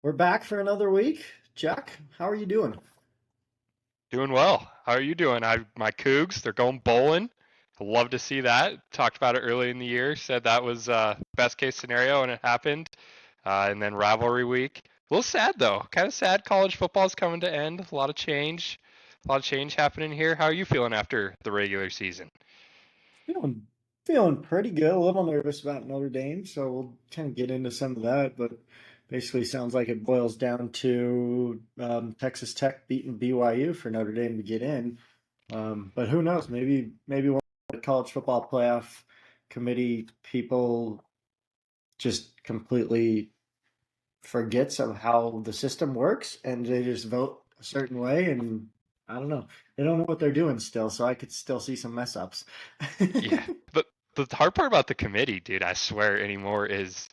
We're back for another week. Jack, how are you doing? Doing well. How are you doing? My Cougs, they're going bowling. Love to see that. Talked about it early in the year. Said that was best case scenario, and it happened. And then rivalry week. A little sad though. Kind of sad. College football's coming to end. A lot of change. A lot of change happening here. How are you feeling after the regular season? Feeling feeling pretty good. A little nervous about Notre Dame, so we'll kind of get into some of that. But basically, sounds like it boils down to Texas Tech beating BYU for Notre Dame to get in. But who knows? Maybe one of the college football playoff committee people just completely forgets of how the system works and they just vote a certain way and I don't know. They don't know what they're doing still, so I could still see some mess ups. Yeah. The the hard part about the committee, dude, I swear anymore, is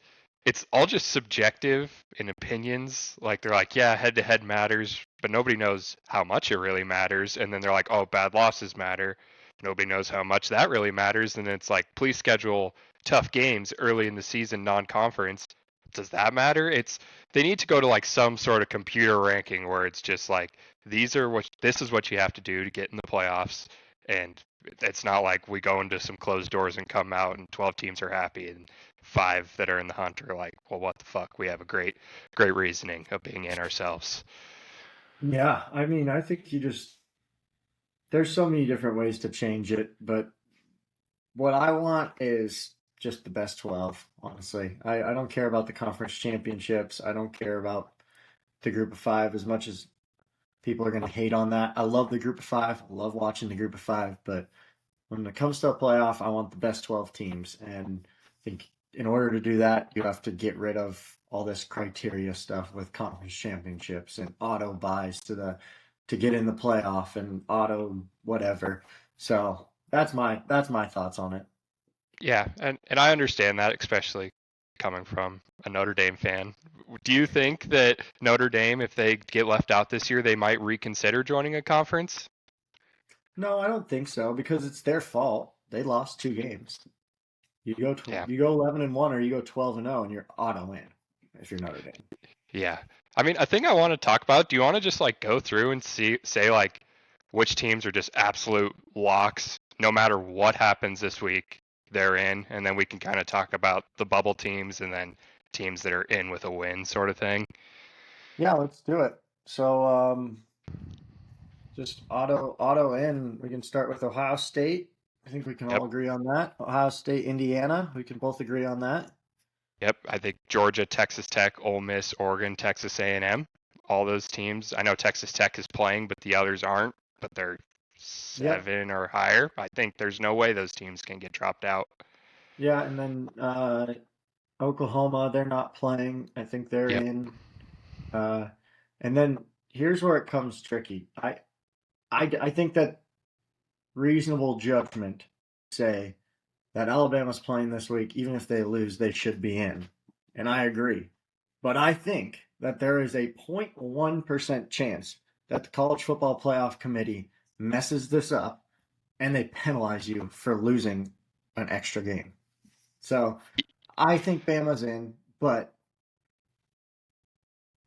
it's all just subjective in opinions. Like they're like, yeah, head to head matters, but nobody knows how much it really matters. And then they're like, oh, bad losses matter. Nobody knows how much that really matters. And it's like, please schedule tough games early in the season, non-conference. Does that matter? It's they need to go to like some sort of computer ranking where it's just like this is what you have to do to get in the playoffs, and it's not like we go into some closed doors and come out and 12 teams are happy and five that are in the hunt are like, well, what the fuck? We have a great reasoning of being in ourselves. Yeah, I mean, I think there's so many different ways to change it, but what I want is just the best 12, honestly. I don't care about the conference championships. I don't care about the group of five as much as people are going to hate on that. I love the group of five. I love watching the group of five, but when it comes to a playoff, I want the best 12 teams. And I think in order to do that, you have to get rid of all this criteria stuff with conference championships and auto buys to get in the playoff and auto whatever. So that's my thoughts on it. Yeah, and I understand that, especially coming from a Notre Dame fan. Do you think that Notre Dame, if they get left out this year, they might reconsider joining a conference? No, I don't think so because it's their fault. They lost two games. Yeah, You go 11-1 or you go 12-0 and you're auto in if you're Notre Dame. yeah. I mean, a thing I want to talk about, do you want to just like go through and say like which teams are just absolute locks no matter what happens this week, they're in, and then we can kind of talk about the bubble teams and then teams that are in with a win sort of thing. Yeah, let's do it. So just auto in. We can start with Ohio State. I think we can Yep. all agree on that. Ohio State, Indiana. We can both agree on that. Yep, I think Georgia, Texas Tech, Ole Miss, Oregon, Texas A&M, all those teams. I know Texas Tech is playing, but the others aren't. But they're Yep. 7 or higher. I think there's no way those teams can get dropped out. Yeah, and then Oklahoma, they're not playing. I think they're Yep. in. Uh, and then here's where it comes tricky. I think that reasonable judgment say that Alabama's playing this week, even if they lose, they should be in. And I agree. But I think that there is a 0.1% chance that the College Football Playoff Committee messes this up and they penalize you for losing an extra game. So I think Bama's in, but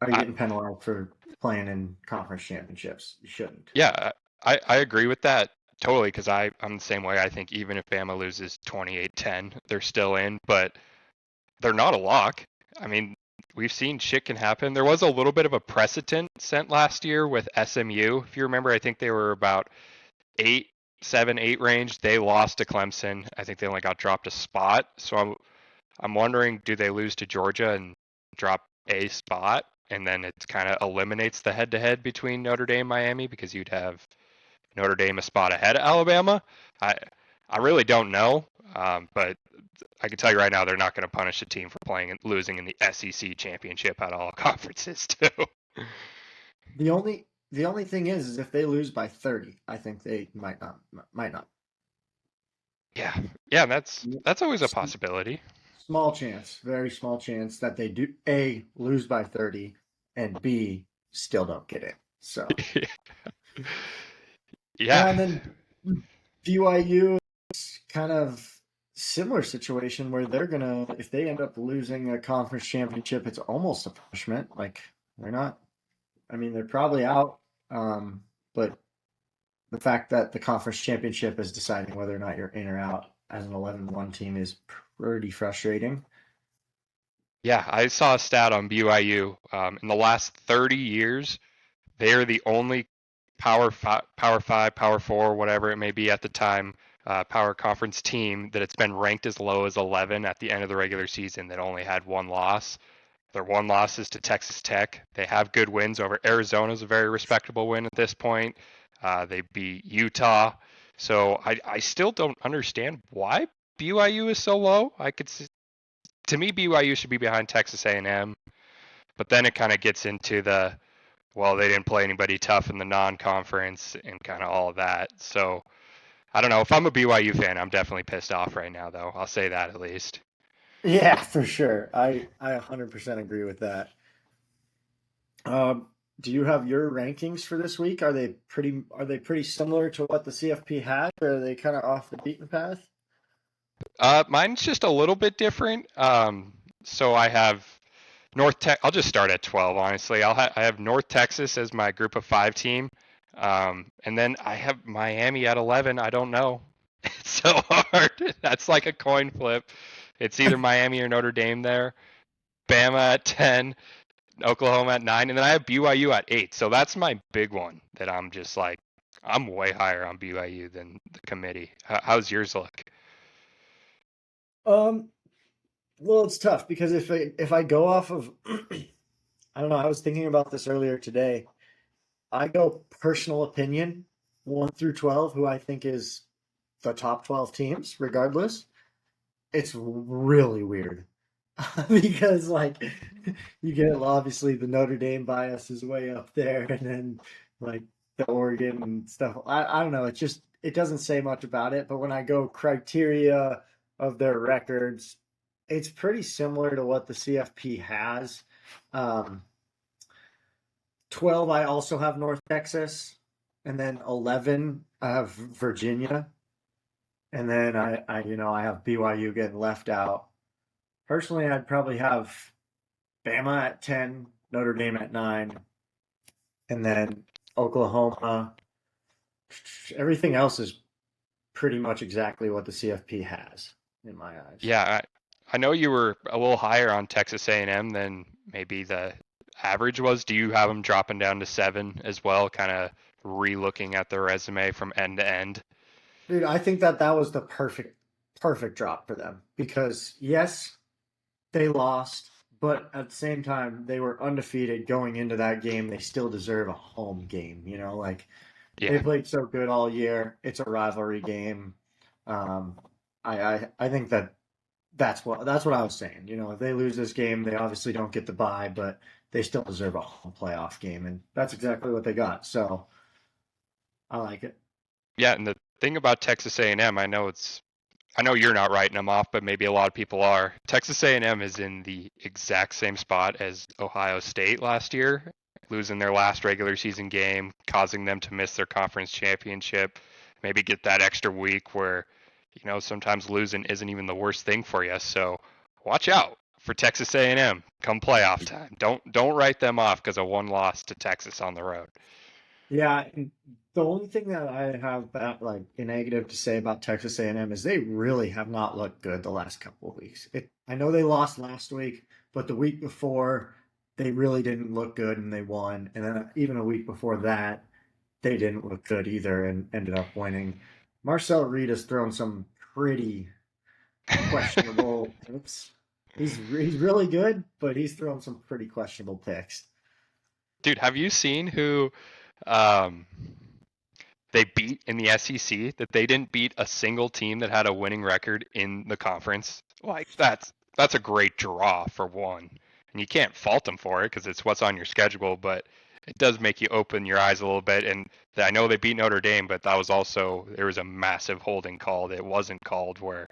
are you I, getting penalized for playing in conference championships? You shouldn't. yeah, I agree with that totally because I'm the same way. I think even if Bama loses 28-10, they're still in, but they're not a lock. I mean, we've seen shit can happen. There was a little bit of a precedent set last year with SMU. If you remember, I think they were about 8, 7, 8 range. They lost to Clemson. I think they only got dropped a spot. So I'm wondering, do they lose to Georgia and drop a spot? And then it kind of eliminates the head to head between Notre Dame and Miami because you'd have Notre Dame a spot ahead of Alabama. I I really don't know, but I can tell you right now they're not going to punish a team for playing and losing in the SEC championship at all conferences too. The only thing is if they lose by 30, I think they might not. Yeah, yeah, that's always a possibility. Small chance, very small chance that they do A lose by 30 and B still don't get in. So Yeah, yeah, and then BYU is kind of similar situation where they're gonna if they end up losing a conference championship, it's almost a punishment. Like They're not. I mean, they're probably out. But the fact that the conference championship is deciding whether or not you're in or out as an 11-1 team is pretty frustrating. Yeah, I saw a stat on BYU. In the last 30 years, they are the only Power Five, Power Four, whatever it may be at the time, Power Conference team that it's been ranked as low as 11 at the end of the regular season that only had one loss. Their one loss is to Texas Tech. They have good wins over Arizona's a very respectable win at this point. They beat Utah. So I still don't understand why BYU is so low. To me BYU should be behind Texas A&M, but then it kind of gets into the well, they didn't play anybody tough in the non-conference and kind of all of that. So I don't know. If I'm a BYU fan, I'm definitely pissed off right now, though. I'll say that at least. Yeah, for sure. I 100% agree with that. Um, do you have your rankings for this week? Are they pretty similar to what the CFP had, or are they kind of off the beaten path? Mine's just a little bit different. So I have North Tech. I'll just start at 12. Honestly, I have North Texas as my Group of Five team, and then I have Miami at 11. I don't know. It's so hard. That's like a coin flip. It's either Miami or Notre Dame there. Bama at 10, Oklahoma at 9, and then I have BYU at 8. So that's my big one that I'm just like, I'm way higher on BYU than the committee. How's yours look? Um, well, it's tough because if I go off of, I don't know. I was thinking about this earlier today. I go personal opinion, 1 through 12, who I think is the top 12 teams, regardless. It's really weird because like you get obviously the Notre Dame bias is way up there, and then like the Oregon and stuff. I don't know. It doesn't say much about it, but when I go criteria of their records, it's pretty similar to what the CFP has. Um, 12, I also have North Texas, and then 11, I have Virginia, and then I have BYU getting left out. Personally, I'd probably have Bama at 10, Notre Dame at 9, and then Oklahoma. Everything else is pretty much exactly what the CFP has in my eyes. Yeah, I know you were a little higher on Texas A&M than maybe the average was. Do you have them dropping down to 7 as well, kind of re-looking at their resume from end to end? Dude, I think that was the perfect drop for them because yes, they lost, but at the same time, they were undefeated going into that game. They still deserve a home game. Like they Yeah. played so good all year. It's a rivalry game. Um, I think that's what I was saying. If they lose this game, they obviously don't get the bye, but they still deserve a home playoff game, and that's exactly what they got. So I like it. Yeah, and the thing about Texas A&M, I know you're not writing them off, but maybe a lot of people are. Texas A&M is in the exact same spot as Ohio State last year, losing their last regular season game, causing them to miss their conference championship. Maybe get that extra week where, sometimes losing isn't even the worst thing for you. So watch out for Texas A&M come playoff time. Don't write them off because of one loss to Texas on the road. Yeah, and the only thing that I have like a negative to say about Texas A&M is they really have not looked good the last couple of weeks. I know they lost last week, but the week before they really didn't look good and they won, and then even a week before that they didn't look good either and ended up winning. Marcel Reed has thrown some pretty questionable picks. He's really good, but he's thrown some pretty questionable picks. Dude, have you seen who um, they beat in the SEC? That they didn't beat a single team that had a winning record in the conference. Like that's a great draw for one, and you can't fault them for it because it's what's on your schedule. But it does make you open your eyes a little bit. And I know they beat Notre Dame, but that was also there was a massive holding call that wasn't called where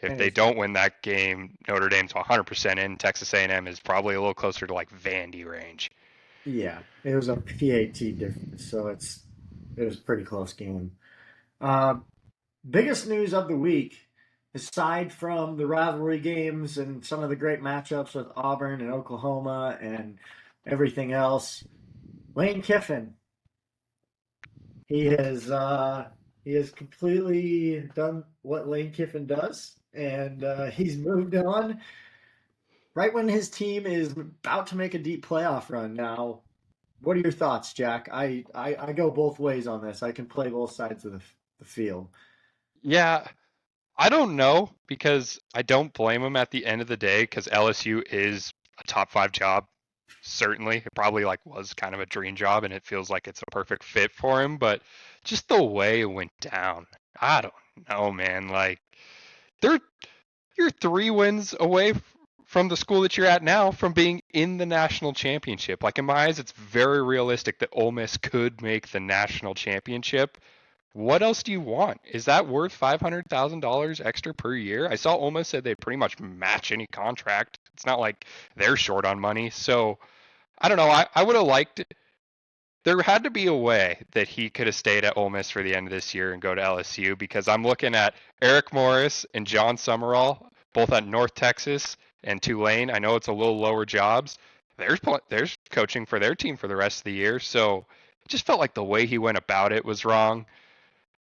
if And they it's don't win that game, Notre Dame's 100% in. Texas A&M is probably a little closer to like Vandy range. Yeah, it was a PAT difference, so it was a pretty close game. Uh, Biggest news of the week, aside from the rivalry games and some of the great matchups with Auburn and Oklahoma and everything else. Lane Kiffin, he has he has completely done what Lane Kiffin does, and he's moved on right when his team is about to make a deep playoff run. Now, what are your thoughts, Jack? I go both ways on this. I can play both sides of the field. Yeah, I don't know because I don't blame him at the end of the day because LSU is a top five job. Certainly, it probably like was kind of a dream job, and it feels like it's a perfect fit for him. But just the way it went down, I don't know, man. Like they're you're 3 wins away from the school that you're at now from being in the national championship. Like in my eyes, it's very realistic that Ole Miss could make the national championship. What else do you want? Is that worth $500,000 extra per year? I saw Ole Miss said they pretty much match any contract. It's not like they're short on money. So I don't know. I would have liked. There had to be a way that he could have stayed at Ole Miss for the end of this year and go to LSU because I'm looking at Eric Morris and John Summerall, both at North Texas and Tulane. I know it's a little lower jobs. There's coaching for their team for the rest of the year. So it just felt like the way he went about it was wrong.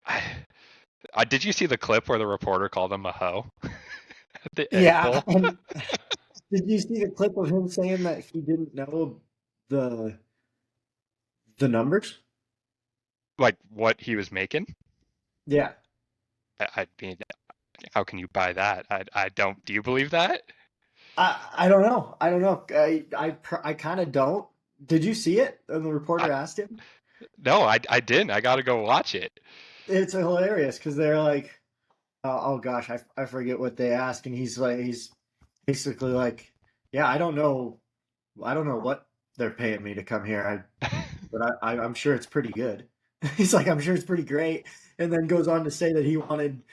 I, did you see the clip where the reporter called him a hoe at the Egg Yeah, Bowl? and did you see the clip of him saying that he didn't know the the numbers? Like what he was making? Yeah, I mean, how can you buy that? I don't. Do you believe that? I don't know. I don't know. I kind of don't. Did you see it? And the I, reporter asked him. no, I didn't. I got to go watch it. It's hilarious because they're like, oh gosh, I forget what they asked, and he's basically like, yeah, I don't know what they're paying me to come here. But I'm sure it's pretty good. He's like, I'm sure it's pretty great, and then goes on to say that he wanted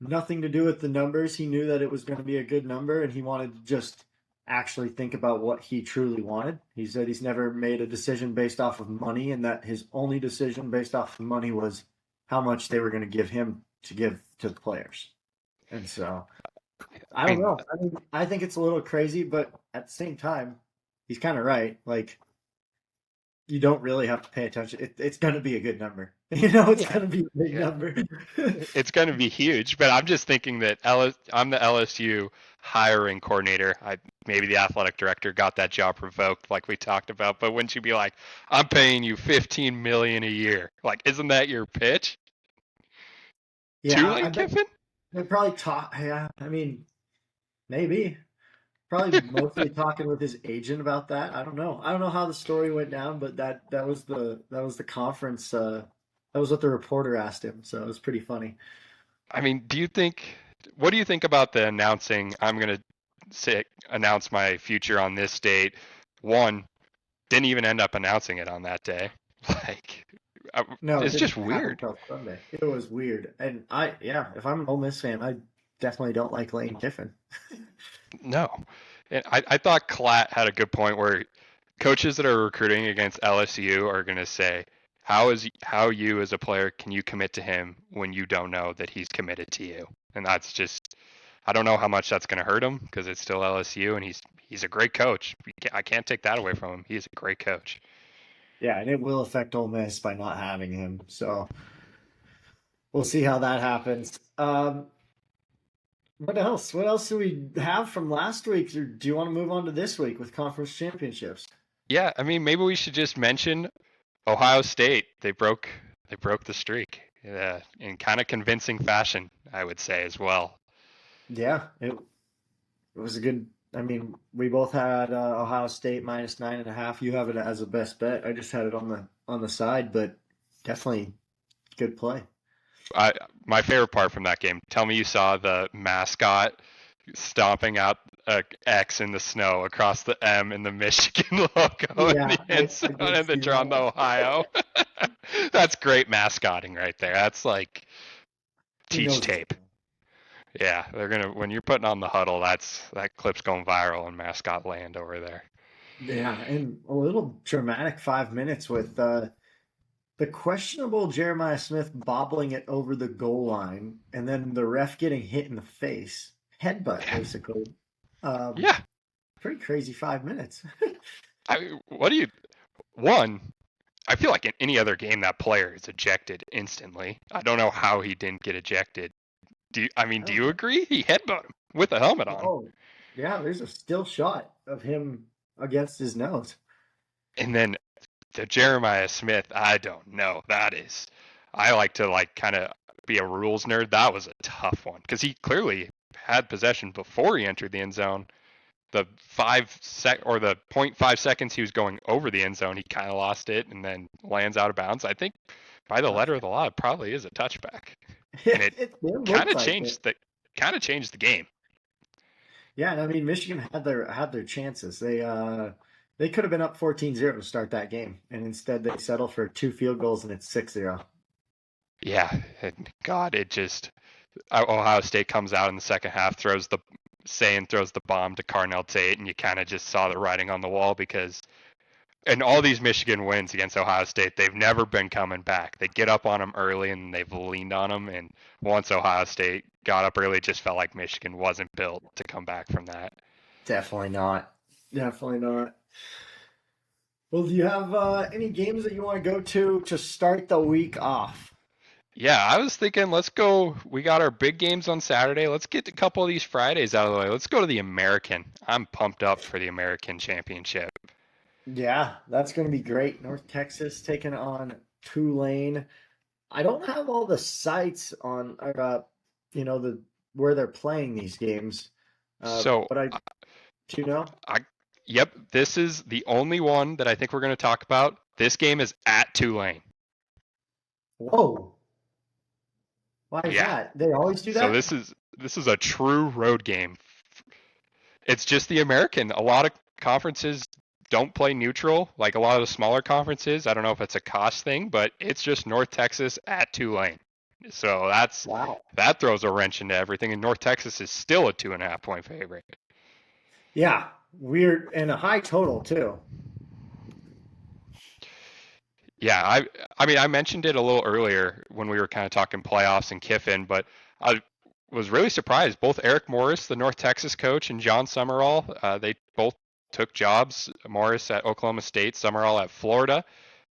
nothing to do with the numbers. He knew that it was going to be a good number, and he wanted to just actually think about what he truly wanted. He said he's never made a decision based off of money, and that his only decision based off of money was how much they were going to give him to give to the players. And so I I don't mean, know. I mean, I think it's a little crazy, but at the same time, he's kind of right. Like you don't really have to pay attention. It's going to be a good number. You know, it's yeah, going to be a big yeah. number. It's going to be huge, but I'm just thinking that I'm the LSU hiring coordinator. Maybe the athletic director got that job revoked, like we talked about. But wouldn't you be like, I'm paying you 15 million a year? Like, isn't that your pitch to Yeah, I Lane bet Kiffin? they probably talk. Yeah, I mean, maybe. Probably mostly talking with his agent about that. I don't know. I don't know how the story went down, but that was the conference. That was what the reporter asked him, so it was pretty funny. I mean, what do you think about the announcing? I'm gonna say announce my future on this date. One, didn't even end up announcing it on that day. Like, No, it it's didn't just happen weird. until Sunday. It was weird, and yeah, if I'm an Ole Miss fan, I definitely don't like Lane Kiffin. No, and I thought Klatt had a good point where coaches that are recruiting against LSU are gonna say, how you as a player can you commit to him when you don't know that he's committed to you? And that's just I don't know how much that's going to hurt him because it's still LSU and he's a great coach. I can't take that away from him. He's a great coach. Yeah, and it will affect Ole Miss by not having him. So we'll see how that happens. What else? What else do we have from last week? Or do you want to move on to this week with conference championships? Yeah, I mean maybe we should just mention Ohio State. They broke the streak in kind of convincing fashion, I would say as well. Yeah, it was a good. I mean, we both had Ohio State minus 9.5. You have it as a best bet. I just had it on the side, but definitely good play. I My favorite part from that game. Tell me you saw the mascot stomping out a X in the snow across the M in the Michigan logo in Yeah, the end I zone did and then see drawn the that. Ohio. That's great mascotting right there. That's like He teach knows his tape. Yeah, they're gonna when you're putting on the huddle, that clip's going viral in mascot land over there. Yeah, and a little dramatic 5 minutes with the questionable Jeremiah Smith bobbling it over the goal line, and then the ref getting hit in the face, headbutt Yeah, basically. Um, yeah. Pretty crazy 5 minutes. What do you one? I feel like in any other game that player is ejected instantly. I don't know how he didn't get ejected. I Do don't you know. agree? He headbutted him with a helmet on. Oh, yeah, there's a still shot of him against his nose. And then the Jeremiah Smith, I don't know. I like to like kind of be a rules nerd. That was a tough one because he clearly had possession before he entered the end zone. The 5 sec or the point 0.5 seconds he was going over the end zone, he kind of lost it and then lands out of bounds. I think by the letter of the law, it probably is a touchback, and it It kind looked of like it. changed the game. Yeah, and I mean Michigan had their chances. They could have been up 14-0 to start that game, and instead they settle for two field goals and it's 6-0. Yeah, and God, it just Ohio State comes out in the second half, throws the bomb to Carnell Tate, and you kind of just saw the writing on the wall because in all these Michigan wins against Ohio State, they've never been coming back. They get up on them early and they've leaned on them, and once Ohio State got up early, it just felt like Michigan wasn't built to come back from that. Definitely not. Definitely not. Well, do you have any games that you want to go to start the week off? Yeah, I was thinking, let's go. We got our big games on Saturday. Let's get a couple of these Fridays out of the way. Let's go to the American. I'm pumped up for the American Championship. Yeah, that's going to be great. North Texas taking on Tulane. I don't have all the sites on, the where they're playing these games, So, but do you know? I, yep, this is the only one that I think we're going to talk about. This game is at Tulane. Whoa, why is Yeah. that? They always do So that? this is a true road game. It's just the American. A lot of conferences don't play neutral, like a lot of the smaller conferences. I don't know if it's a cost thing, but it's just North Texas at Tulane. So Wow. that throws a wrench into everything. And North Texas is still a 2.5 point favorite. Yeah, weird and a high total too. Yeah, I mean I mentioned it a little earlier when we were kind of talking playoffs and Kiffin, but I was really surprised. Both Eric Morris, the North Texas coach, and John Summerall, they both took jobs. Morris at Oklahoma State, Summerall at Florida.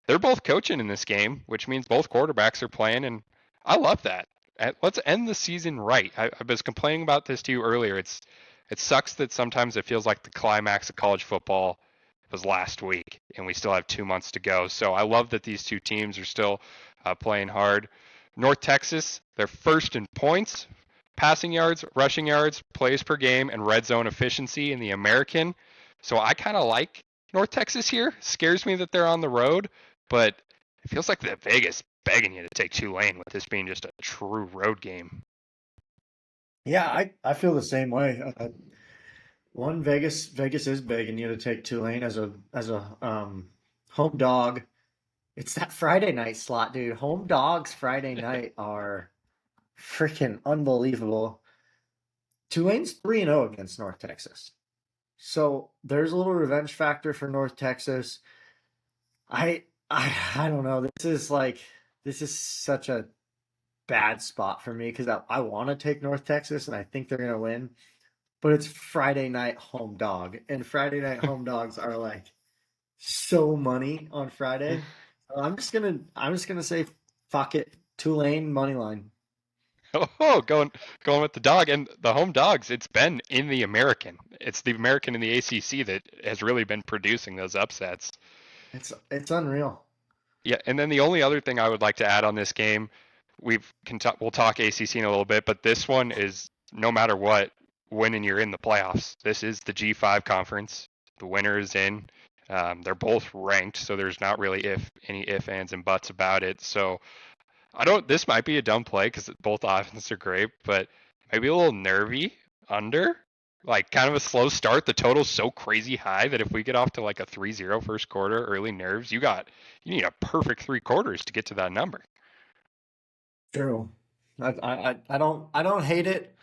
They're both coaching in this game, which means both quarterbacks are playing, and I love that. Let's end the season right. I was complaining about this to you earlier. It sucks that sometimes it feels like the climax of college football was last week, and we still have 2 months to go. So I love that these two teams are still playing hard. North Texas, they're first in points, passing yards, rushing yards, plays per game, and red zone efficiency in the American. So I kind of like North Texas here. Scares me that they're on the road, but it feels like the Vegas begging you to take Tulane with this being just a true road game. Yeah, I feel the same way. One Vegas is begging you to take Tulane as a home dog. It's that Friday night slot, dude. Home dogs Friday night are freaking unbelievable. Tulane's 3-0 against North Texas. So there's a little revenge factor for North Texas. I don't know. This is such a bad spot for me because I want to take North Texas and I think they're gonna win. But it's Friday night home dog, and Friday night home dogs are like so money on Friday. So I'm just gonna say fuck it. Tulane money line. Oh, going with the dog and the home dogs. It's been in the American. It's the American in the ACC that has really been producing those upsets. It's unreal. Yeah, and then the only other thing I would like to add on this game, we'll talk ACC in a little bit, but this one is no matter what, winning you're in the playoffs. This is the G5 conference. The winner is in. They're both ranked, so there's not really any ifs, ands, and buts about it. So I don't. This might be a dumb play because both offenses are great, but maybe a little nervy under. Like kind of a slow start. The total's so crazy high that if we get off to like a 3-0 first quarter, early nerves, you need a perfect 3 quarters to get to that number. True. I don't hate it.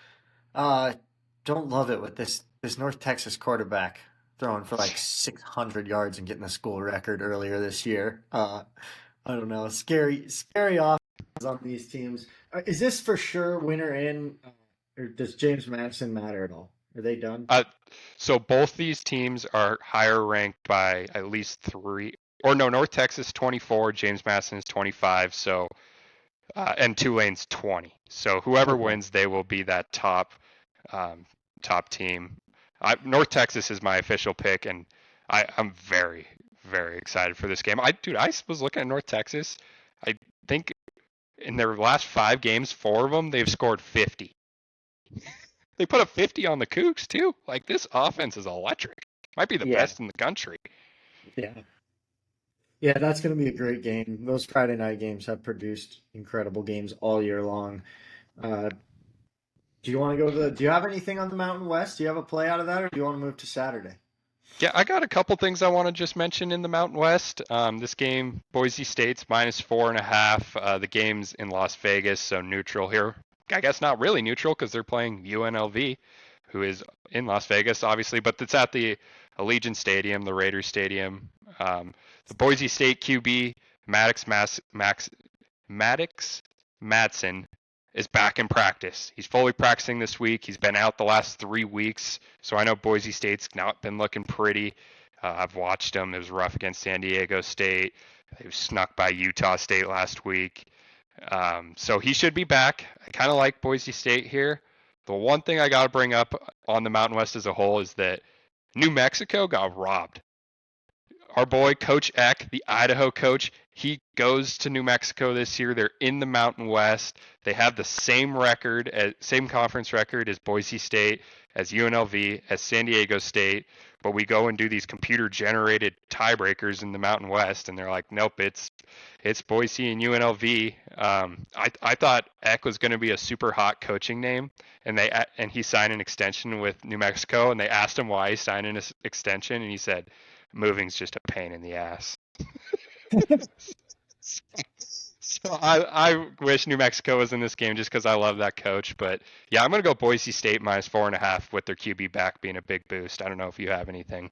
Uh, don't love it with this North Texas quarterback throwing for like 600 yards and getting a school record earlier this year. I don't know. Scary offense on these teams. Is this for sure winner in, or does James Madison matter at all? Are they done? Uh, so both these teams are higher ranked by at least three. Or no, North Texas 24, James Madison is 25. So and Tulane's 20. So whoever Okay. wins, they will be that um, top team. North Texas is my official pick, and I'm very very excited for this game. I was looking at North Texas. I think in their last 5 games, 4 of them they've scored 50. They put a 50 on the Cougs too. Like this offense is electric. Might be the Yeah. best in the country. Yeah. Yeah, that's going to be a great game. Those Friday night games have produced incredible games all year long. Uh, do you want to go to the? Do you have anything on the Mountain West? Do you have a play out of that, or do you want to move to Saturday? Yeah, I got a couple things I want to just mention in the Mountain West. This game, Boise State's -4.5. The game's in Las Vegas, so neutral here. I guess not really neutral because they're playing UNLV, who is in Las Vegas, obviously, but it's at the Allegiant Stadium, the Raiders Stadium. The Boise State QB, Maddox Madsen, is back in practice. He's fully practicing this week. He's been out the last 3 weeks, so I know Boise State's not been looking pretty. I've watched them. It was rough against San Diego State. They were snuck by Utah State last week. So he should be back. I kind of like Boise State here. The one thing I got to bring up on the Mountain West as a whole is that New Mexico got robbed. Our boy Coach Eck, the Idaho coach, he goes to New Mexico this year. They're in the Mountain West. They have the same record, same conference record as Boise State, as UNLV, as San Diego State. But we go and do these computer-generated tiebreakers in the Mountain West, and they're like, nope, it's Boise and UNLV. I thought Eck was going to be a super hot coaching name, and he signed an extension with New Mexico, and they asked him why he signed an extension, and he said moving's just a pain in the ass. So I wish New Mexico was in this game just because I love that coach. But yeah, I'm gonna go Boise State -4.5 with their QB back being a big boost. I don't know if you have anything.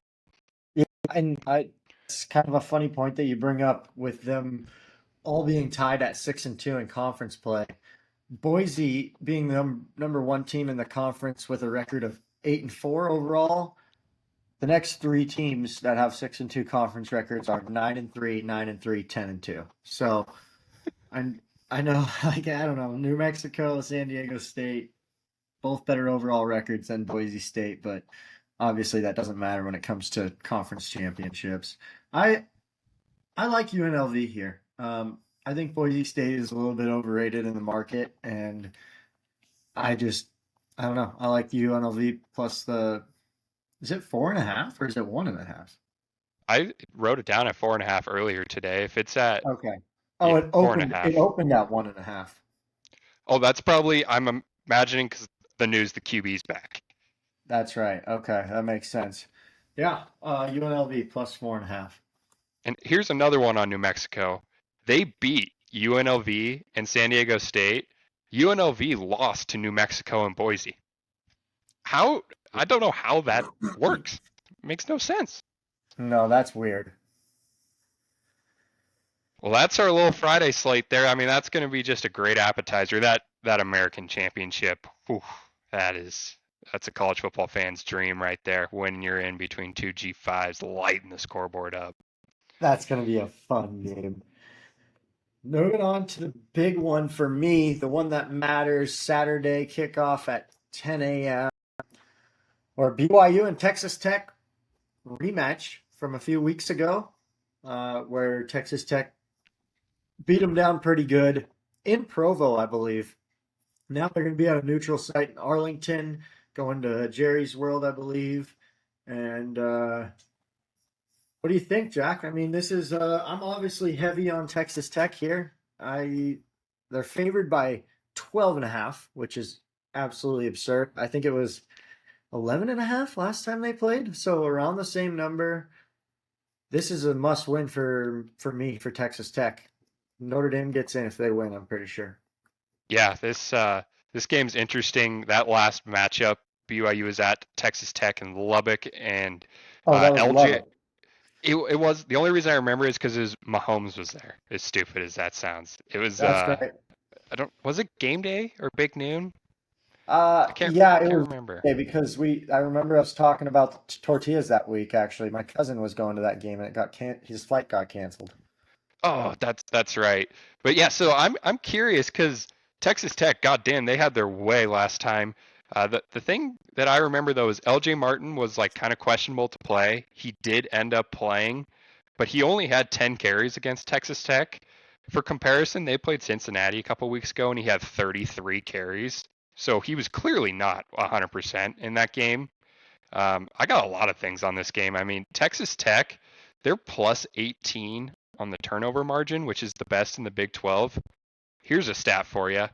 Yeah, and it's kind of a funny point that you bring up with them all being tied at 6-2 in conference play. Boise being the number one team in the conference with a record of 8-4 overall. The next three teams that have 6-2 conference records are 9-3, 9-3, 10-2. So I I know, like I don't know, New Mexico, San Diego State, both better overall records than Boise State, but obviously that doesn't matter when it comes to conference championships. I I like UNLV here. I think Boise State is a little bit overrated in the market, and I just I don't know. I like UNLV plus the. Is it 4.5 or is it 1.5? I wrote it down at 4.5 earlier today. If it's at Okay. Oh, yeah it four and a opened. It half. opened at 1.5. Oh, that's probably I'm imagining because the news the QB's back. That's right. Okay, that makes sense. Yeah. UNLV plus 4.5. And here's another one on New Mexico. They beat UNLV and San Diego State. UNLV lost to New Mexico and Boise. How? I don't know how that works. It makes no sense. No, that's weird. Well, that's our little Friday slate there. I mean, that's going to be just a great appetizer. That American Championship, whew, that's a college football fan's dream right there. When you're in between two G5s, lighting the scoreboard up. That's gonna be a fun game. Moving on to the big one for me, the one that matters. Saturday kickoff at 10 a.m. or BYU and Texas Tech rematch from a few weeks ago, where Texas Tech beat them down pretty good in Provo, I believe. Now they're going to be at a neutral site in Arlington, going to Jerry's World, I believe. And what do you think, Jack? I mean, this is I'm obviously heavy on Texas Tech here. I They're favored by 12.5, which is absolutely absurd. I think it was 11.5 last time they played, so around the same number. This is a must win for me for Texas Tech. Notre Dame gets in if they win, I'm pretty sure. Yeah, this game's interesting. That last matchup, BYU was at Texas Tech in Lubbock, and Oh, that was LJ. Lubbock. It was the only reason I remember is because Mahomes was there. As stupid as that sounds, it was. That's right. I don't. Was it game day or big noon? I can't Yeah, it can't was remember. okay because I remember us talking about tortillas that week. Actually, my cousin was going to that game and his flight got canceled. Oh, that's right. But yeah, so I'm curious because Texas Tech, goddamn, they had their way last time. The thing that I remember though is L.J. Martin was like kind of questionable to play. He did end up playing, but he only had 10 carries against Texas Tech. For comparison, they played Cincinnati a couple weeks ago and he had 33 carries. So he was clearly not 100% in that game. I got a lot of things on this game. I mean, Texas Tech, they're plus 18 on the turnover margin, which is the best in the Big 12. Here's a stat for you.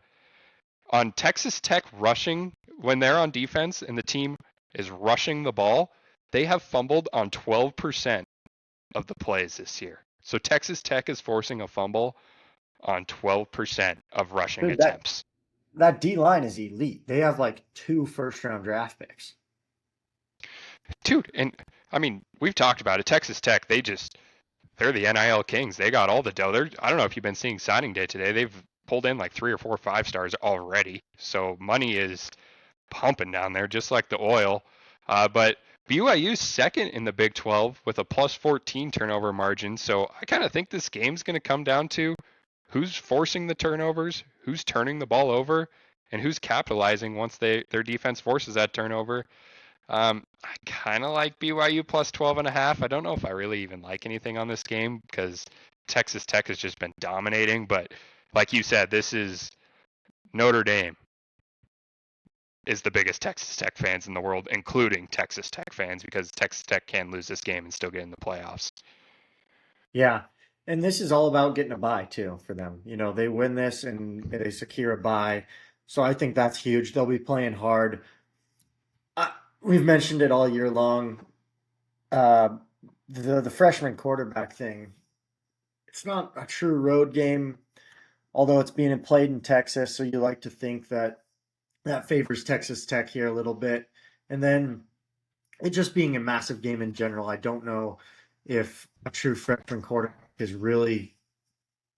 On Texas Tech rushing, when they're on defense and the team is rushing the ball, they have fumbled on 12% of the plays this year. So Texas Tech is forcing a fumble on 12% of rushing Dude, attempts. that D line is elite. They have like 2 first-round draft picks. Dude, and I mean, we've talked about it. Texas Tech, they're the NIL kings. They got all the dough. I don't know if you've been seeing signing day today. They've pulled in like 3 or 4 5 stars already. So money is pumping down there, just like the oil. But BYU's second in the Big 12 with a plus 14 turnover margin. So I kind of think this game's going to come down to who's forcing the turnovers, who's turning the ball over, and who's capitalizing once their defense forces that turnover. I kind of like BYU plus 12 and a half. I don't know if I really even like anything on this game because Texas Tech has just been dominating. But like you said, this is Notre Dame is the biggest Texas Tech fans in the world, including Texas Tech fans, because Texas Tech can lose this game and still get in the playoffs. Yeah. And this is all about getting a bye too for them. They win this and they secure a bye. So I think that's huge. They'll be playing hard. Uh, we've mentioned it all year long. Uh, the freshman quarterback thing. It's not a true road game, although it's being played in Texas. So you like to think that that favors Texas Tech here a little bit. And then it just being a massive game in general, I don't know if a true freshman quarterback is really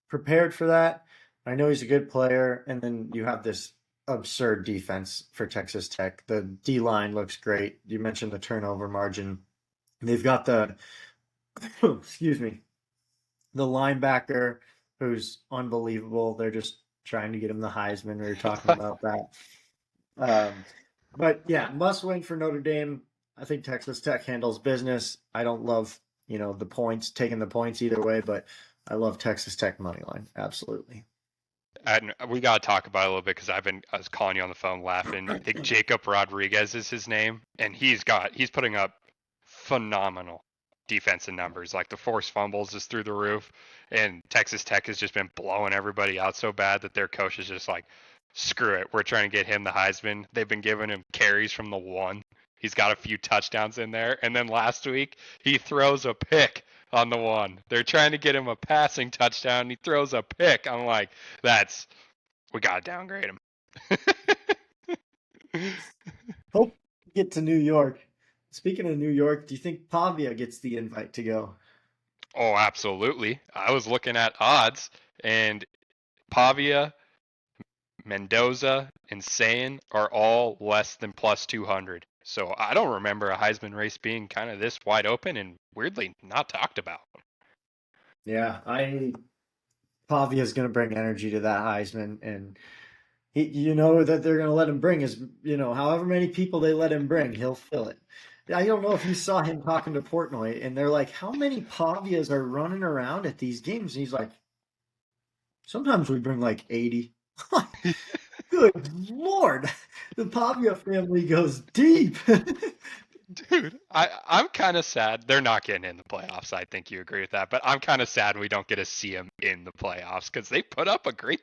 prepared for that. I know he's a good player, and then you have this absurd defense for Texas Tech. The D line looks great. You mentioned the turnover margin. They've got the excuse me, the linebacker who's unbelievable. They're just trying to get him the Heisman. We were talking about that. Um, but yeah, must win for Notre Dame. I think Texas Tech handles business. I don't love, the points, taking the points either way, but I love Texas Tech money line. Absolutely. And we got to talk about it a little bit because I was calling you on the phone laughing. I think Jacob Rodriguez is his name, and he's putting up phenomenal defensive numbers. Like the forced fumbles is through the roof, and Texas Tech has just been blowing everybody out so bad that their coach is just like, screw it, we're trying to get him the Heisman. They've been giving him carries from the one. He's got a few touchdowns in there, and then last week he throws a pick on the one. They're trying to get him a passing touchdown. And he throws a pick. I'm like, we gotta downgrade him. Hope we get to New York. Speaking of New York, do you think Pavia gets the invite to go? Oh, absolutely. I was looking at odds, and Pavia, Mendoza, and Sayin are all less than plus 200. So I don't remember a Heisman race being kind of this wide open and weirdly not talked about. Yeah, Pavia's going to bring energy to that Heisman, and that they're going to let him bring however many people they let him bring, he'll fill it. I don't know if you saw him talking to Portnoy, and they're like, "How many Pavias are running around at these games?" And he's like, "Sometimes we bring like 80." Good Lord, the Pavia family goes deep. Dude, I'm kind of sad they're not getting in the playoffs. I think you agree with that, but I'm kind of sad we don't get to see them in the playoffs because they put up a great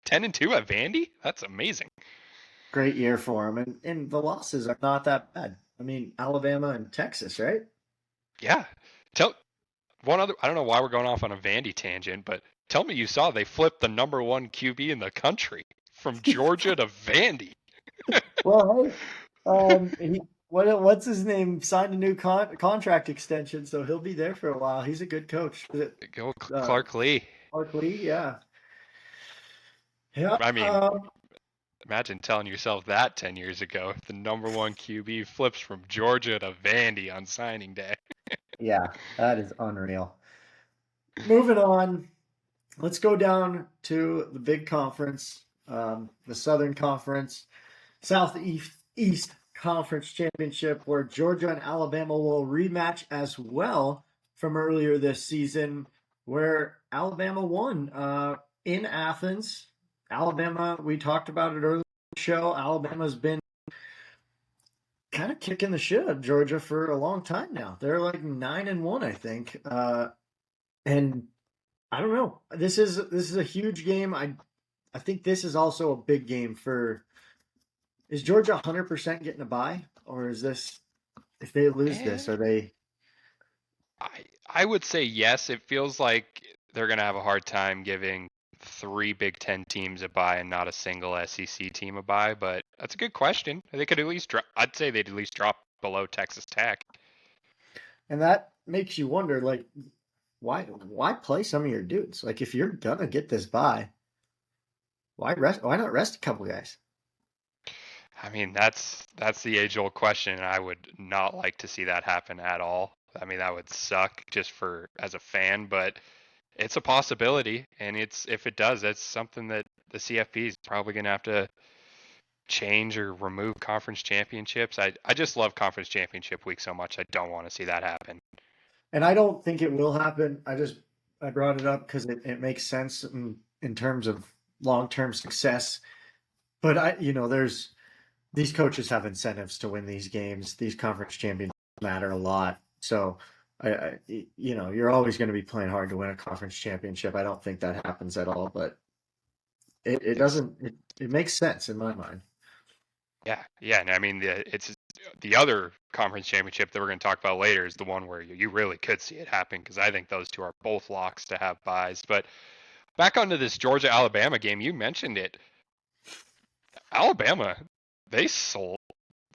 10-2 at Vandy. That's amazing. Great year for him, and the losses are not that bad. I mean, Alabama and Texas, right? Yeah. Tell one other. I don't know why we're going off on a Vandy tangent, but tell me you saw they flipped the number one QB in the country from Georgia to Vandy. Well, hey, what's his name? Signed a new contract extension, so he'll be there for a while. He's a good coach. Is it Go uh, Clark Lee. Clark Lee? Yeah, yeah. I mean, Imagine telling yourself that 10 years ago. If the number one QB flips from Georgia to Vandy on signing day. Yeah, that is unreal. Moving on, let's go down to the big conference, the Southern Conference, Southeast Conference Championship, where Georgia and Alabama will rematch as well from earlier this season, where Alabama won in Athens. Alabama, we talked about it earlier in the show. Alabama's been kind of kicking the shit out of Georgia for a long time now. They're like 9-1, I think. And I don't know. This is a huge game. I think this is also a big game for. Is Georgia 100% getting a bye, or is this if they lose this, Eh, are they? I would say yes. It feels like they're going to have a hard time giving three Big Ten teams a bye and not a single SEC team a bye, but that's a good question. They could at least drop, I'd say they'd at least drop below Texas Tech. And that makes you wonder, like, why play some of your dudes? Like, if you're gonna get this bye, why rest? Why not rest a couple guys? I mean, that's the age-old question, and I would not like to see that happen at all. I mean, that would suck just for as a fan, but it's a possibility, and it's if it does, that's something that the CFP is probably going to have to change or remove conference championships. I just love conference championship week so much. I don't want to see that happen. And I don't think it will happen. I brought it up because it makes sense in terms of long term success. But there's these coaches have incentives to win these games. These conference championships matter a lot. So, you're always going to be playing hard to win a conference championship. I don't think that happens at all, but it Ex- doesn't. It makes sense in my mind. yeah, and I mean it's the other conference championship that we're going to talk about later is the one where you really could see it happen because I think those two are both locks to have buys. But back onto this Georgia Alabama game, you mentioned it. Alabama, they sold.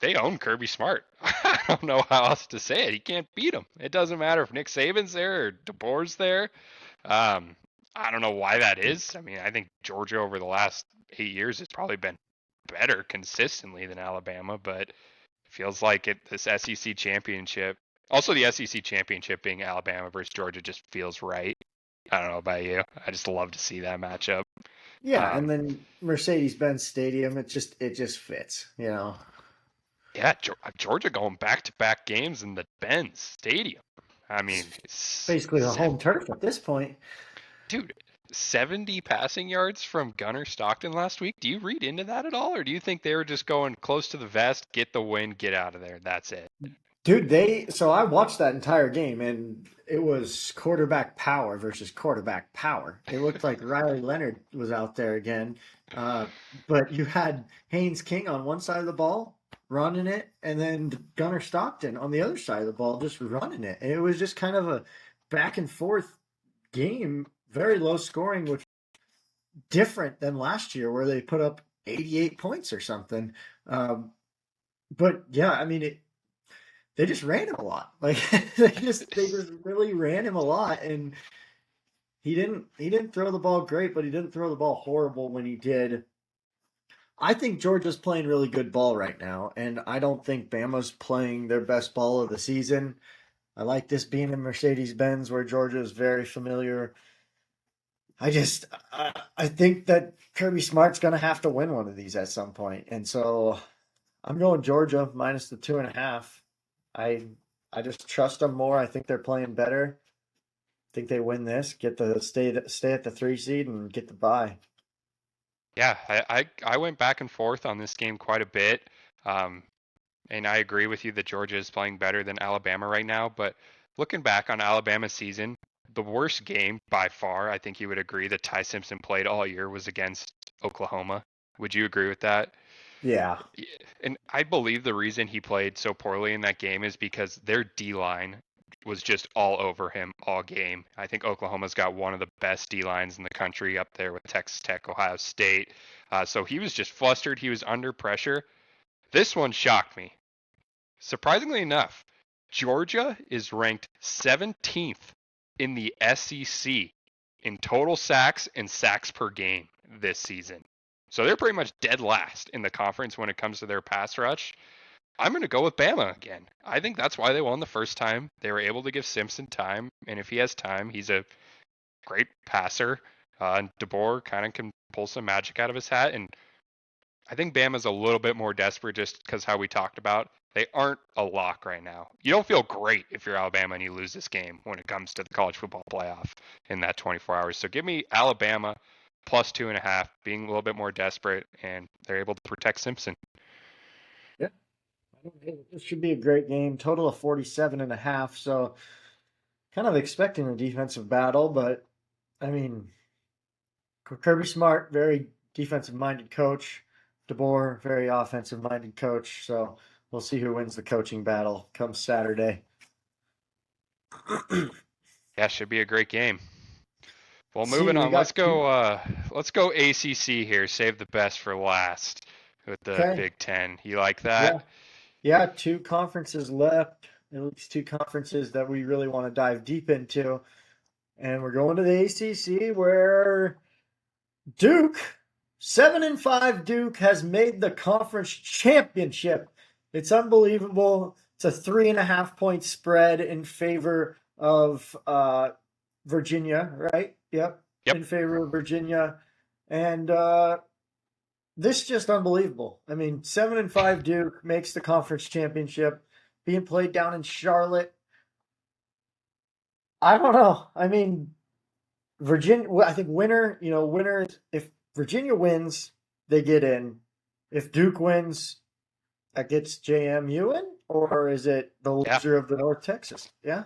They own Kirby Smart. I don't know how else to say it. He can't beat them. It doesn't matter if Nick Saban's there or DeBoer's there. Um, I don't know why that is. I mean, I think Georgia over the last 8 years has probably been better consistently than Alabama, but it feels like this SEC championship, also the SEC championship being Alabama versus Georgia, just feels right. I don't know about you. I just love to see that matchup. Yeah, and Um, then Mercedes-Benz Stadium, it just fits. yeah, Georgia going back-to-back games in the Benz Stadium. I It's mean, basically the home turf at this point. dude, 70 passing yards from Gunnar Stockton last week. Do you read into that at all, or do you think they were just going close to the vest, get the win, get out of there? That's it. Dude, so I watched that entire game and it was quarterback power versus quarterback power. It looked like Riley Leonard was out there again. Uh, but you had Haynes King on one side of the ball running it, and then Gunnar Stockton on the other side of the ball just running it. And it was just kind of a back and forth game, very low scoring, which different than last year where they put up 88 points or something. Um, but yeah, I mean, they just ran him a lot. Like they just really ran him a lot, and he didn't throw the ball great, but he didn't throw the ball horrible when he did. I think Georgia's playing really good ball right now, and I don't think Bama's playing their best ball of the season. I like this being in Mercedes Benz where Georgia is very familiar. I think that Kirby Smart's going to have to win one of these at some point, and so I'm going Georgia minus the 2.5. I I just trust them more. I think they're playing better. I think they win this, get the stay at the 3 seed, and get the bye. Yeah, I went back and forth on this game quite a bit. Um, and I agree with you that Georgia is playing better than Alabama right now. But looking back on Alabama's season, the worst game by far, I think you would agree that Ty Simpson played all year was against Oklahoma. Would you agree with that? Yeah, And I believe the reason he played so poorly in that game is because their D line was just all over him all game. I think Oklahoma's got one of the best D lines in the country up there with Texas Tech, Ohio State. So he was just flustered. He was under pressure. This one shocked me. Surprisingly enough, Georgia is ranked 17th in the SEC in total sacks and sacks per game this season. So they're pretty much dead last in the conference when it comes to their pass rush. I'm going to go with Bama again. I think that's why they won the first time. They were able to give Simpson time, and if he has time, he's a great passer. DeBoer kind of can pull some magic out of his hat, and I think Bama's a little bit more desperate just because how we talked about. They aren't a lock right now. You don't feel great if you're Alabama and you lose this game when it comes to the college football playoff in that 24 hours. So give me Alabama plus 2.5, being a little bit more desperate, and they're able to protect Simpson. Yeah, I don't hate it. This should be a great game. Total of 47.5. So kind of expecting a defensive battle, but I mean, Kirby Smart, very defensive minded coach. DeBoer, very offensive minded coach. So we'll see who wins the coaching battle come Saturday. Yeah, should be a great game. Well, moving See, we on. got two. Let's go ACC here. Save the best for last with the Okay. Big Ten. You like that? Yeah. Yeah. Two conferences left. At least two conferences that we really want to dive deep into. And we're going to the ACC where Duke, 7-5 Duke has made the conference championship. It's unbelievable. It's a 3.5 point spread in favor of Virginia, right? Yep, Yep. in favor of Virginia. And this is just unbelievable. I mean, 7-5 Duke makes the conference championship, being played down in Charlotte. I don't know. I mean, Virginia, I think winners, if Virginia wins, they get in. If Duke wins, that gets JMU in, or is it the Yeah. loser of the North Texas? Yeah.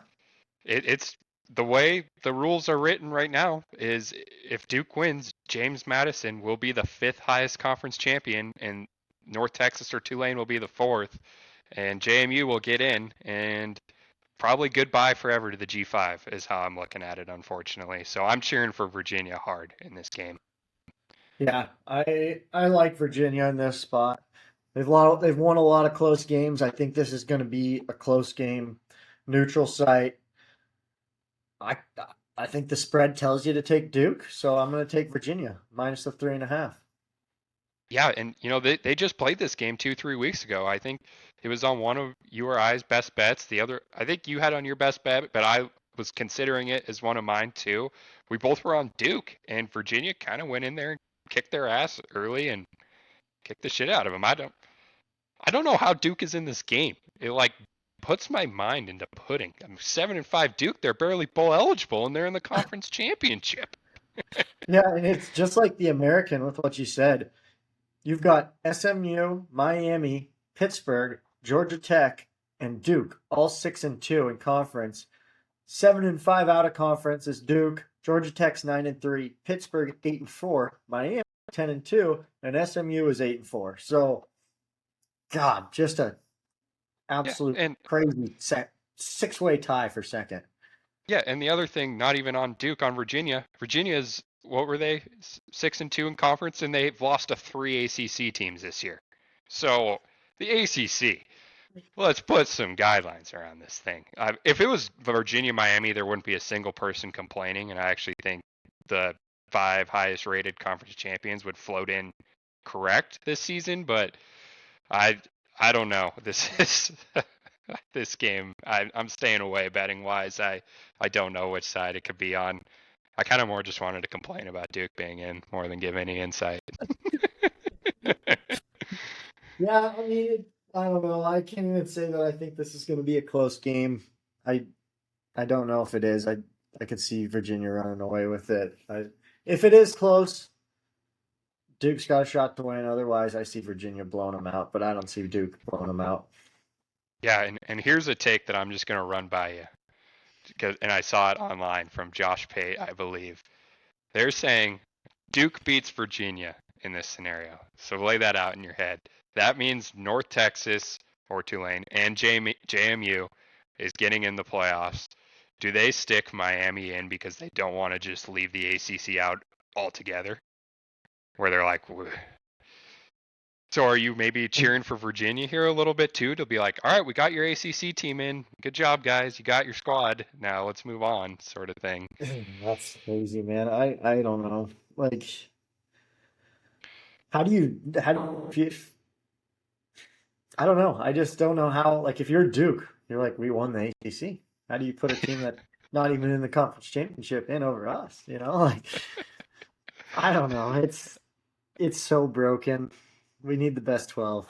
It's the way the rules are written right now is if Duke wins, James Madison will be the fifth highest conference champion, and North Texas or Tulane will be the fourth, and JMU will get in, and probably goodbye forever to the G5 is how I'm looking at it, unfortunately. So I'm cheering for Virginia hard in this game. Yeah, I like Virginia in this spot. They've won a lot of close games. I think this is going to be a close game, neutral site. I I think the spread tells you to take Duke, so I'm going to take Virginia minus the 3.5. Yeah, and they just played this game 2-3 weeks ago. I think it was on one of you or I's best bets. The other, I think you had on your best bet, but I was considering it as one of mine too. We both were on Duke, and Virginia kind of went in there and kicked their ass early and kicked the shit out of them. I don't know how Duke is in this game. It like puts my mind into pudding. I'm 7-5 Duke. They're barely bowl eligible, and they're in the conference championship. Yeah, and it's just like the American with what you said. You've got SMU, Miami, Pittsburgh, Georgia Tech, and Duke, all 6-2 in conference. 7-5 out of conference is Duke. Georgia Tech's 9-3. Pittsburgh 8-4. Miami 10-2, and SMU is 8-4. So, God, just a Yeah, absolute and crazy 6-way tie for second. Yeah, and the other thing, not even on Duke, on Virginia. Virginia's what were they? 6-2 in conference, and they've lost to 3 ACC teams this year. So the ACC. Let's put some guidelines around this thing. If it was Virginia, Miami, there wouldn't be a single person complaining, and I actually think the 5 highest rated conference champions would float in correct this season. But I I don't know. This is this game. I'm staying away betting wise. I don't know which side it could be on. I kind of more just wanted to complain about Duke being in more than give any insight. Yeah, I mean, I don't know. I can't even say that I think this is going to be a close game. I I don't know if it is. I could see Virginia running away with it. If it is close, Duke's got a shot to win. Otherwise, I see Virginia blowing them out, but I don't see Duke blowing them out. Yeah, and here's a take that I'm just gonna run by you and I saw it online from Josh Pate, I believe. They're saying Duke beats Virginia in this scenario. So lay that out in your head. That means North Texas or Tulane and JMU is getting in the playoffs. Do they stick Miami in because they don't want to just leave the ACC out altogether? Where they're like, so are you maybe cheering for Virginia here a little bit too to be like, all right, we got your ACC team in. Good job, guys. You got your squad. Now let's move on, sort of thing. That's crazy, man. I don't know. Like if I don't know. I just don't know how. Like, if you're Duke, you're like, we won the ACC. How do you put a team that not even in the conference championship in over us? Like I don't know. It's so broken. We need the best 12.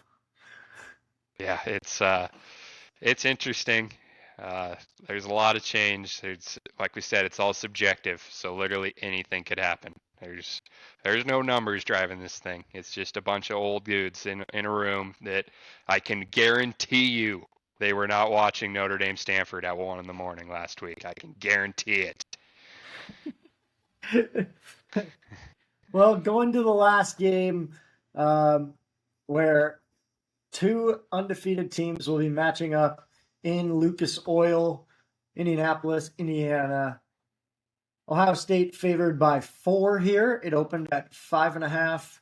Yeah, it's interesting. Uh, there's a lot of change. It's like we said, it's all subjective, so literally anything could happen. There's no numbers driving this thing. It's just a bunch of old dudes in a room that I can guarantee you they were not watching Notre Dame Stanford at 1 in the morning last week. I can guarantee it. Well, going to the last game, um, where two undefeated teams will be matching up in Lucas Oil, Indianapolis, Indiana. Ohio State favored by 4 here. It opened at 5.5.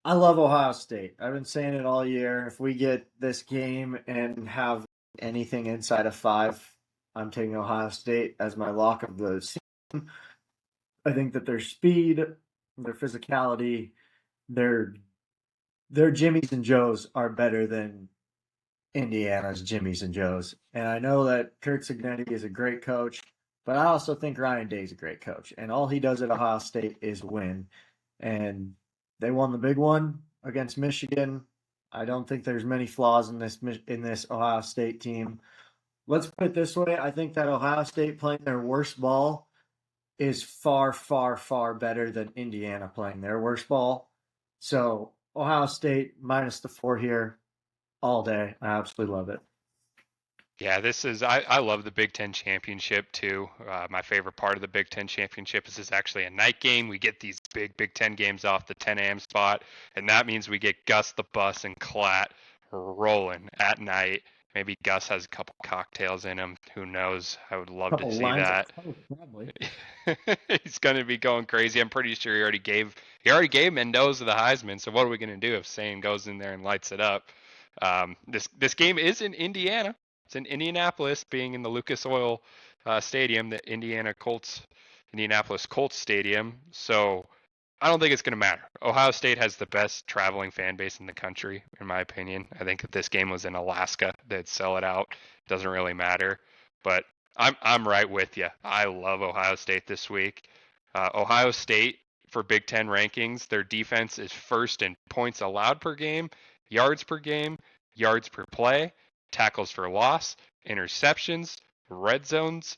I love Ohio State. I've been saying it all year. If we get this game and have anything inside of 5, I'm taking Ohio State as my lock of the season. I think that their speed, their physicality, their their Jimmys and Joes are better than Indiana's Jimmys and Joes. And I know that Kurt Cignetti is a great coach, but I also think Ryan Day's a great coach. And all he does at Ohio State is win. And they won the big one against Michigan. I don't think there's many flaws in this Ohio State team. Let's put it this way: I think that Ohio State playing their worst ball is far, far, far better than Indiana playing their worst ball. So Ohio State minus the 4 here all day. I absolutely love it. Yeah, I love the Big Ten championship too. My favorite part of the Big Ten championship is it's actually a night game. We get these big Big Ten games off the 10 a.m. spot, and that means we get Gus the Bus and Klatt rolling at night. Maybe Gus has a couple cocktails in him. Who knows? I would A love to couple see lines of that. coke, probably. He's going to be going crazy. I'm pretty sure he already gave Mendoza the Heisman. So what are we going to do if Sane goes in there and lights it up? This game is in Indiana. It's in Indianapolis, being in the Lucas Oil Stadium, the Indianapolis Colts Stadium. So I don't think it's going to matter. Ohio State has the best traveling fan base in the country, in my opinion. I think if this game was in Alaska, they'd sell it out. It doesn't really matter. But I'm right with you. I love Ohio State this week. Ohio State for Big Ten rankings, their defense is first in points allowed per game, yards per play, tackles for loss, interceptions, red zones,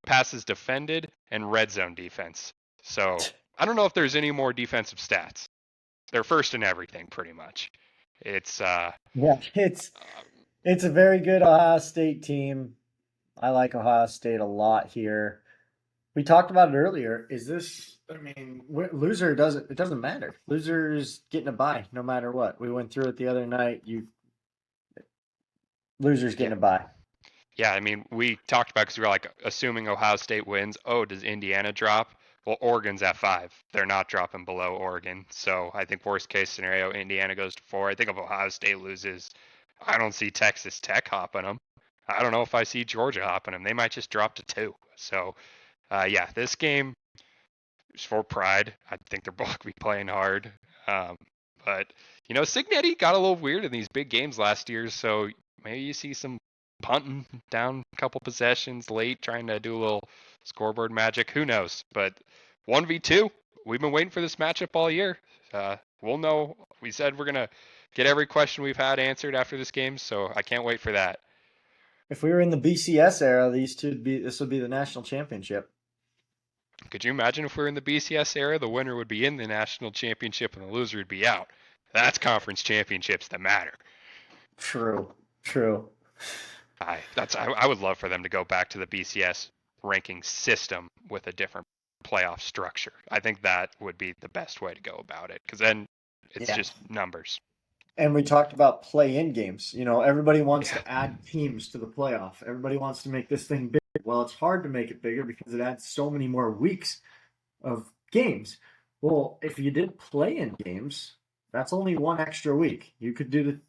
passes defended, and red zone defense. So I don't know if there's any more defensive stats. They're first in everything, pretty much. It's Yeah, it's a very good Ohio State team. I like Ohio State a lot here. We talked about it earlier. Is this? I mean, loser doesn't. It doesn't matter. Loser's getting a bye no matter what. We went through it the other night. Losers yeah, getting a bye. yeah. I mean, we talked about because we were like assuming Ohio State wins. Oh, does Indiana drop? Well, Oregon's at 5. They're not dropping below Oregon. So I think worst case scenario, Indiana goes to 4. I think if Ohio State loses, I don't see Texas Tech hopping them. I don't know if I see Georgia hopping them. They might just drop to 2. So yeah, this game is for pride. I think they're both gonna be playing hard. Um, but Cignetti got a little weird in these big games last year, so maybe you see some punting down a couple possessions late, trying to do a little scoreboard magic. Who knows? But 1v2, we've been waiting for this matchup all year. We'll know. We said we're gonna get every question we've had answered after this game, so I can't wait for that. If we were in the BCS era, this would be the national championship. Could you imagine if we were in the BCS era, the winner would be in the national championship and the loser would be out? That's conference championships that matter. True. True. I would love for them to go back to the BCS ranking system with a different playoff structure. I think that would be the best way to go about it because then it's Yeah. just numbers. And we talked about play-in games. Everybody wants Yeah. to add teams to the playoff. Everybody wants to make this thing bigger. Well, it's hard to make it bigger because it adds so many more weeks of games. Well, if you did play-in games, that's only one extra week. You could do the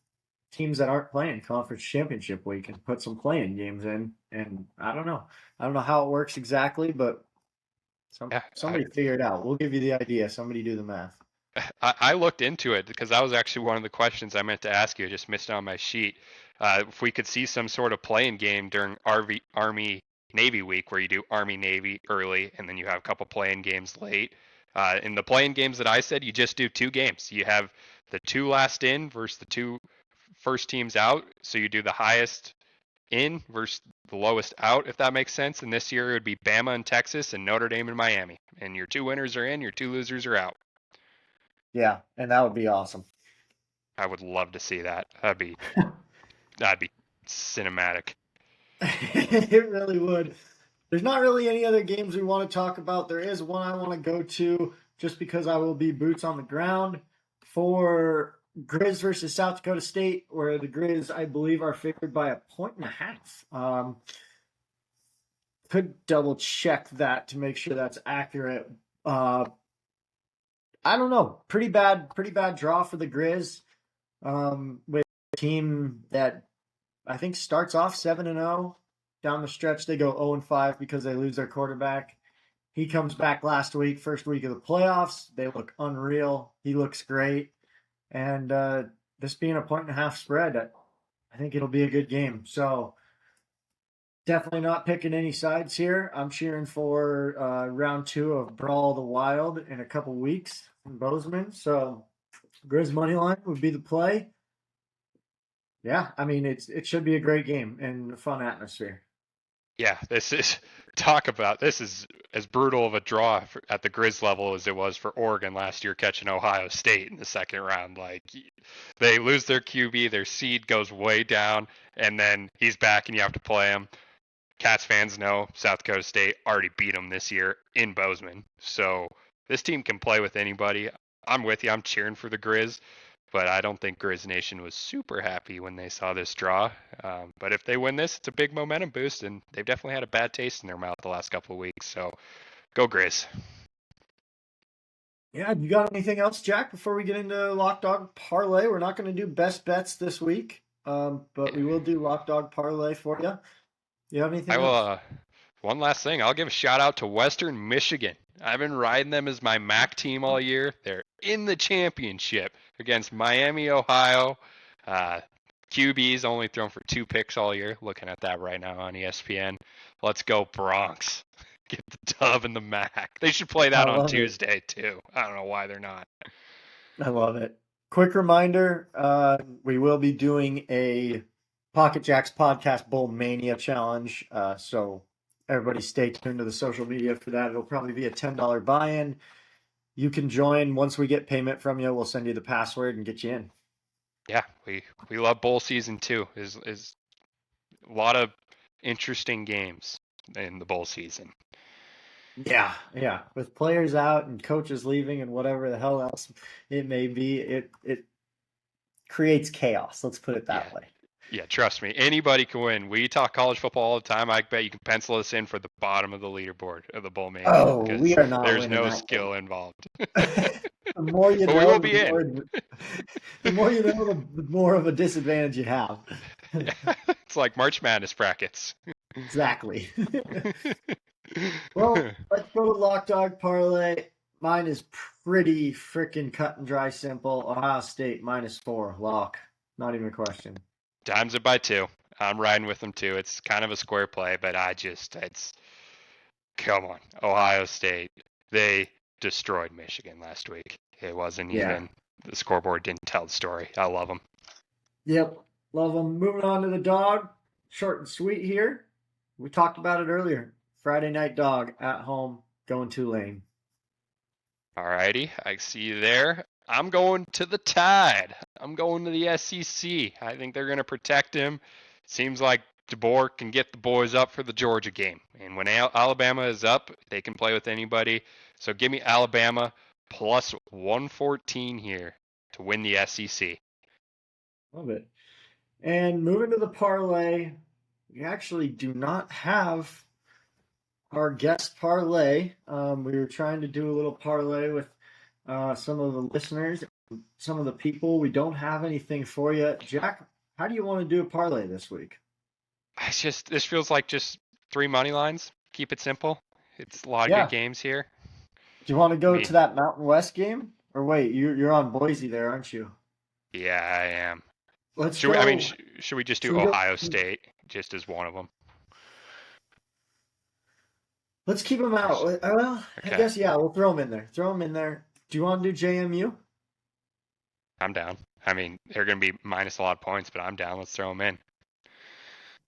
teams that aren't playing conference championship week and put some play-in games in. And I don't know. I don't know how it works exactly, but Yeah, somebody figure it out. We'll give you the idea. Somebody do the math. I looked into it because that was actually one of the questions I meant to ask you. I just missed it on my sheet. If we could see some sort of playing game during Army Navy week where you do Army Navy early and then you have a couple playing games late. In the playing games that I said, you just do two games. You have the two last in versus the two first teams out. So you do the highest in versus the lowest out, if that makes sense. And this year it would be Bama and Texas and Notre Dame and Miami. And your two winners are in, your two losers are out. Yeah, and that would be awesome. I would love to see that. That'd be cinematic. It really would. There's not really any other games we want to talk about. There is one I want to go to just because I will be boots on the ground for Grizz versus South Dakota State, where the Grizz, I believe, are favored by 1.5. Could double check that to make sure that's accurate. I don't know. Pretty bad draw for the Grizz. With a team that I think starts off 7-0. Down the stretch, they go 0-5 because they lose their quarterback. He comes back last week, first week of the playoffs. They look unreal. He looks great. And this being a 1.5 spread, I think it'll be a good game. So definitely not picking any sides here. I'm cheering for round 2 of Brawl the Wild in a couple weeks in Bozeman. So Grizz money line would be the play. Yeah, I mean it should be a great game and a fun atmosphere. Yeah, this is as brutal of a draw at the Grizz level as it was for Oregon last year catching Ohio State in the second round. Like they lose their QB, their seed goes way down, and then he's back and you have to play him. Cats fans know South Dakota State already beat them this year in Bozeman, so this team can play with anybody. I'm with you. I'm cheering for the Grizz. But I don't think Grizz Nation was super happy when they saw this draw. But if they win this, it's a big momentum boost, and they've definitely had a bad taste in their mouth the last couple of weeks. So go Grizz. Yeah, you got anything else, Jack, before we get into Lock Dog Parlay? We're not going to do best bets this week, but we will do Lock Dog Parlay for you. You have I anything will. else? One last thing, I'll give a shout out to Western Michigan. I've been riding them as my MAC team all year. They're in the championship against Miami, Ohio. Uh, QB's only thrown for 2 picks all year. Looking at that right now on ESPN. Let's go Bronx. Get the dub in the MAC. They should play I that on love it. Tuesday too. I don't know why they're not. I love it. Quick reminder, we will be doing a Pocket Jacks Podcast Bowl Mania Challenge. So everybody stay tuned to the social media for that. It'll probably be a $10 buy-in. You can join. Once we get payment from you, we'll send you the password and get you in. Yeah, we love bowl season too. Is a lot of interesting games in the bowl season. Yeah, yeah. With players out and coaches leaving and whatever the hell else it may be, it creates chaos. Let's put it Yeah, that way. yeah. Trust me, anybody can win. We talk college football all the time. I bet you can pencil us in for the bottom of the leaderboard of the bowl mania Oh, we because are not there's winning no that game. skill involved. The more you But we know, will be in. the more you know, the more of a disadvantage you have. Yeah, it's like March Madness brackets. Exactly. Well, let's go to Lock Dog Parlay. Mine is pretty freaking cut and dry simple. Ohio State -4. Lock. Not even a question. Times it by 2. I'm riding with them too. It's kind of a square play, but it's come on, Ohio State. They destroyed Michigan last week. It wasn't Yeah. even the scoreboard didn't tell the story. I love them. Yep. Love them. Moving on to the dog. Short and sweet here. We talked about it earlier. Friday night dog at home going Tulane. Alrighty, I see you there. I'm going to the Tide. I'm going to the SEC. I think they're going to protect him. Seems like DeBoer can get the boys up for the Georgia game. And when Alabama is up, they can play with anybody. So give me Alabama plus 114 here to win the SEC. Love it. And moving to the parlay, we actually do not have our guest parlay. We were trying to do a little parlay with some of the listeners, some of the people. We don't have anything for you. Jack, how do you want to do a parlay this week? This feels like just 3 money lines. Keep it simple. It's a lot of good Yeah. games here. Do you want to I go to mean, that Mountain West game? Or wait, you're on Boise there, aren't you? Yeah, I am. Let's Should we? I mean, go. should we just Should do we go? Ohio State just as one of them? Let's keep them Or out. Well, I okay, guess yeah, we'll throw them in there. Throw them in there. Do you want to do JMU? I'm down. I mean, they're going to be minus a lot of points, but I'm down. Let's throw them in.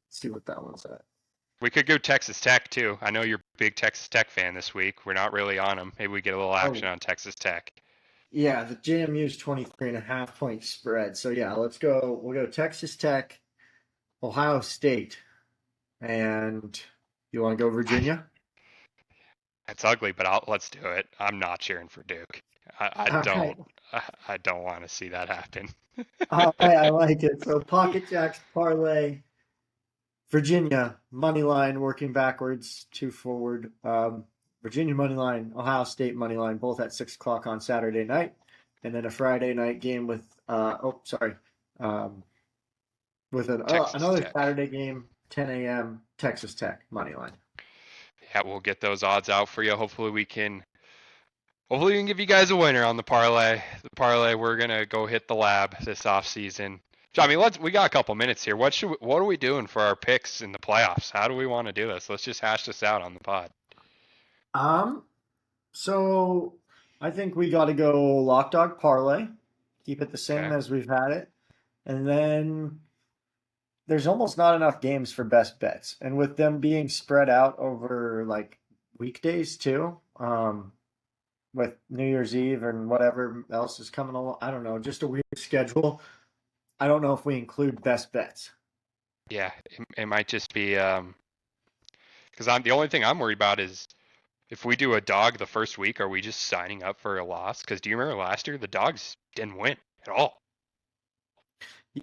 Let's see what that one's at. We could go Texas Tech too. I know you're a big Texas Tech fan this week. We're not really on them. Maybe we get a little action Oh, on Texas Tech. yeah, the JMU is 23.5 point spread. So yeah, let's go. We'll go Texas Tech, Ohio State, and you want to go I, Virginia? it's ugly, but let's do it. I'm not cheering for Duke. I All right. don't. I don't want to see that happen. All right, I like it. So Pocket Jacks parlay, Virginia money line working backwards, two forward. Virginia money line, Ohio State money line, both at 6 o'clock on Saturday night, and then a Friday night game with um, with Texas another Tech. Saturday game, 10 a.m. Texas Tech money line. Yeah, we'll get those odds out for you. Hopefully we can give you guys a winner on the parlay. The parlay, we're gonna go hit the lab this off season. I mean, we got a couple minutes here. What are we doing for our picks in the playoffs? How do we want to do this? Let's just hash this out on the pod. Um, so I think we got to go lock dog parlay, keep it the same Okay. as we've had it, and then there's almost not enough games for best bets, and with them being spread out over like weekdays too, with New Year's Eve and whatever else is coming along, I don't know, just a weird schedule. I don't know if we include best bets. Yeah, it might just be because I'm the only thing I'm worried about is if we do a dog the first week, are we just signing up for a loss? Because do you remember last year the dogs didn't win at all?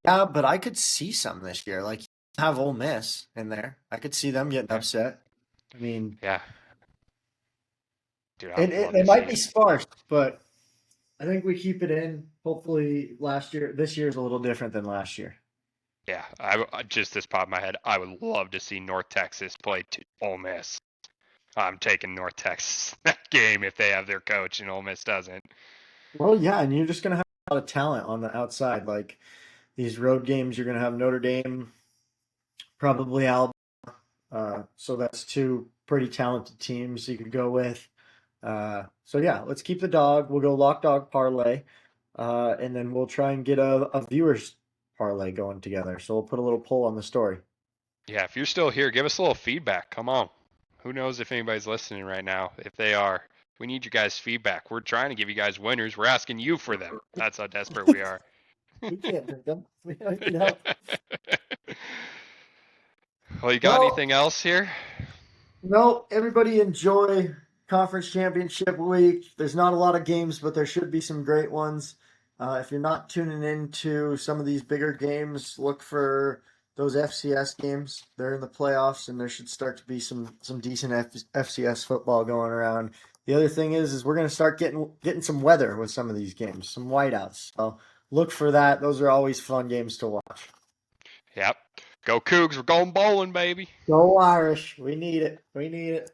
Yeah, but I could see some this year. Like have Ole Miss in there. I could see them getting Okay. upset. I mean, Yeah, dude, I it, would it love they to might see be it. sparse, but I think we keep it in. Hopefully, this year's a little different than last year. Yeah, just this popped in my head. I would love to see North Texas play Ole Miss. I'm taking North Texas that game if they have their coach and Ole Miss doesn't. Well, yeah, and you're just gonna have a lot of talent on the outside. Like these road games, you're gonna have Notre Dame, probably Alabama. So that's two pretty talented teams you could go with. So yeah, let's keep the dog. We'll go lock dog parlay, and then we'll try and get a viewers parlay going together. So we'll put a little poll on the story. Yeah, if you're still here, give us a little feedback. Come on. Who knows if anybody's listening right now? If they are, we need you guys' feedback. We're trying to give you guys winners. We're asking you for them. That's how desperate we are. We can't pick them. We don't need help. Well, you got Well, anything else here? no, everybody enjoy conference championship week. There's not a lot of games, but there should be some great ones. If you're not tuning into some of these bigger games, look for those FCS games. They're in the playoffs, and there should start to be some decent FCS football going around. The other thing is we're going to start getting some weather with some of these games, some whiteouts. So look for that. Those are always fun games to watch. Yep. Go Cougs. We're going bowling, baby. Go Irish. We need it. We need it.